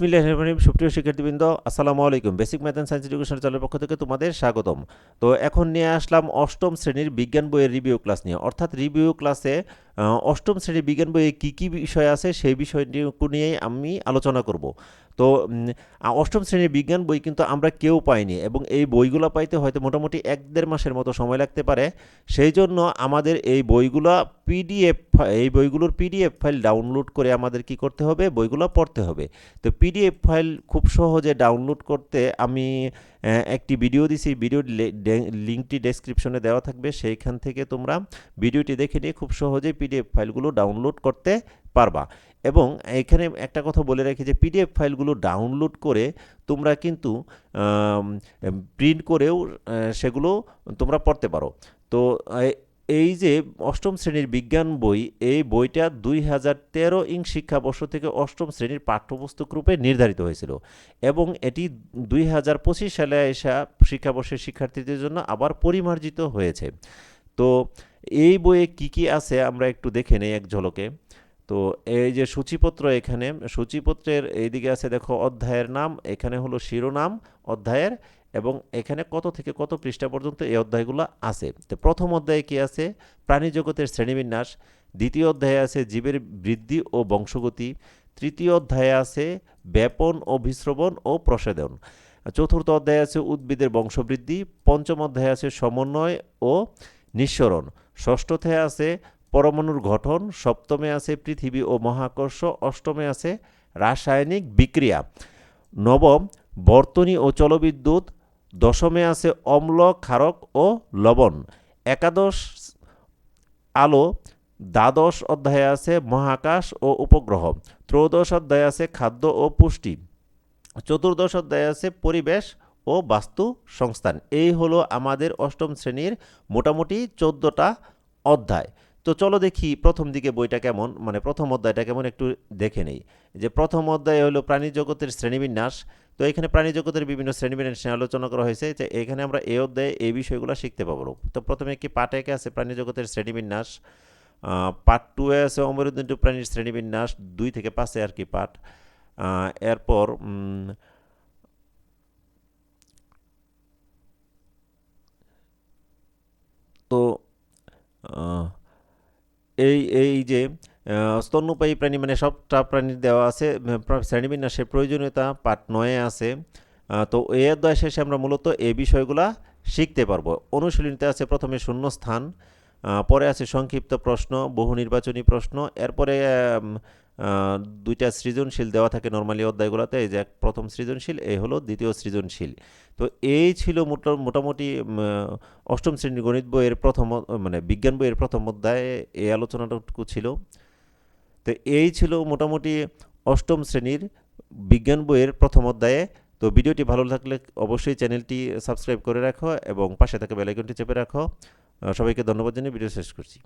বিসমিল্লাহির রহমানির রহিম। সুপ্রিয় শিক্ষার্থীবৃন্দ, আসসালামু আলাইকুম। Basic math and science education চ্যানেলের পক্ষ থেকে তোমাদের স্বাগতম। তো এখন নিয়ে আসলাম অষ্টম শ্রেণীর বিজ্ঞান বইয়ের রিভিউ ক্লাস নিয়ে, অর্থাৎ রিভিউ ক্লাসে অষ্টম শ্রেণীর বিজ্ঞান বইয়ে কী কী বিষয় আছে সেই বিষয়টুকু নিয়েই আমি আলোচনা করব। তো অষ্টম শ্রেণীর বিজ্ঞান বই কিন্তু আমরা কেউ পাইনি, এবং এই বইগুলো পাইতে হয়তো মোটামুটি 1-1.5 মাসের মতো সময় লাগতে পারে। সেই জন্য আমাদের এই বইগুলো এই বইগুলোর পিডিএফ ফাইল ডাউনলোড করে আমাদের কি করতে হবে, বইগুলো পড়তে হবে। তো পিডিএফ ফাইল খুব সহজে ডাউনলোড করতে আমি একটি ভিডিও দিছি, ভিডিওর লিঙ্কটি ডেসক্রিপশনে দেওয়া থাকবে, সেইখান থেকে তোমরা ভিডিওটি দেখে নিয়ে খুব সহজেই পিডিএফ ফাইলগুলো ডাউনলোড করতে পারবা। এবং এখানে একটা কথা বলে রাখি যে পিডিএফ ফাইলগুলো ডাউনলোড করে তোমরা কিন্তু প্রিন্ট করেও সেগুলো তোমরা পড়তে পারো। তো এই যে অষ্টম শ্রেণীর বিজ্ঞান বই, এই বইটা 2013 শিক্ষাবর্ষ থেকে অষ্টম শ্রেণীর পাঠ্যপুস্তক রূপে নির্ধারিত হয়েছিল, এবং এটি 2025 সালে আসা শিক্ষাবর্ষের শিক্ষার্থীদের জন্য আবার পরিমার্জিত হয়েছে। তো এই বইয়ে কি কি আছে আমরা একটু দেখে নেই এক ঝলকে। তো এই যে সূচিপত্র, এখানে সূচিপত্রের এইদিকে আছে দেখো অধ্যায়ের নাম, এখানে হলো শিরোনাম অধ্যায়ের, এবং এখানে কত থেকে কত পৃষ্ঠা পর্যন্ত এই অধ্যায়গুলো আছে। তো প্রথম অধ্যায়ে কি আছে, প্রাণী জগতের শ্রেণীবিন্যাস। দ্বিতীয় অধ্যায়ে আছে জীবের বৃদ্ধি ও বংশগতি। তৃতীয় অধ্যায়ে আছে ব্যাপন ও বিস্রবণ ও প্রসাদন। চতুর্থ অধ্যায়ে আছে উদ্ভিদের বংশবৃদ্ধি। পঞ্চম অধ্যায়ে আছে সমন্বয় ও নিঃসরণ। ষষ্ঠতে আছে পরমাণুর গঠন। সপ্তমে আছে পৃথিবী ও মহাকর্ষ। অষ্টমে আছে রাসায়নিক বিক্রিয়া। নবম বর্তনী ও জলবিদ্যুৎ। দশমে আছে অম্ল, ক্ষারক ও লবণ। একাদশ আলো। দ্বাদশ অধ্যায়ে আছে মহাকাশ ও উপগ্রহ। ত্রয়োদশ অধ্যায়ে আছে খাদ্য ও পুষ্টি। চতুর্দশ অধ্যায়ে আছে পরিবেশ ও বাস্তু সংস্থান। এই হলো আমাদের অষ্টম শ্রেণীর মোটামুটি 14টা অধ্যায়। তো চলো দেখি প্রথম দিকে বইটা কেমন, মানে প্রথম অধ্যায়টা কেমন একটু দেখে নেই। যে প্রথম অধ্যায় হলো প্রাণী জগতের শ্রেণীবিন্যাস। তো এখানে প্রাণী জগতের বিভিন্ন শ্রেণীবিন্যাস নিয়ে আলোচনা করা হয়েছে, যে এখানে আমরা এই অধ্যায়ে এই বিষয়গুলো শিখতে পাবো। তো প্রথমে কি পার্ট একে আছে প্রাণী জগতের শ্রেণীবিন্যাস, পার্ট 2-এ আছে অমেরুদণ্ডী প্রাণীর শ্রেণীবিন্যাস, 2 থেকে 5-এ আর কি পার্ট। এরপর তো এই এই যে স্তন্যপায়ী প্রাণী, মানে সবটা প্রাণীর দেওয়া আছে শ্রেণীবিন্যাসের প্রয়োজনীয়তা, পার্ট 9-এ আছে। তো এই অধ্যায় শেষে আমরা মূলত এই বিষয়গুলা শিখতে পারবো। অনুশীলনীতে আছে প্রথমে শূন্যস্থান, পরে আছে সংক্ষিপ্ত প্রশ্ন, বহু নির্বাচনী প্রশ্ন, এরপরে দুইটা সৃজনশীল দেওয়া থাকে নর্মালি অধ্যায়গুলোতে। এই যে প্রথম সৃজনশীল, এই হলো দ্বিতীয় সৃজনশীল। তো এই ছিল মোটামুটি অষ্টম শ্রেণীর গণিত বইয়ের প্রথম, মানে বিজ্ঞান বইয়ের প্রথম অধ্যায়ে এই আলোচনাটুকু ছিল। তো এই ছিল মোটামুটি অষ্টম শ্রেণীর বিজ্ঞান বইয়ের প্রথম অধ্যায়ে। তো ভিডিওটি ভালো লাগলে অবশ্যই চ্যানেলটি সাবস্ক্রাইব করে রাখো এবং পাশে থাকা বেল আইকনটি চেপে রাখো। সবাইকে ধন্যবাদ জানিয়ে ভিডিও শেষ করছি।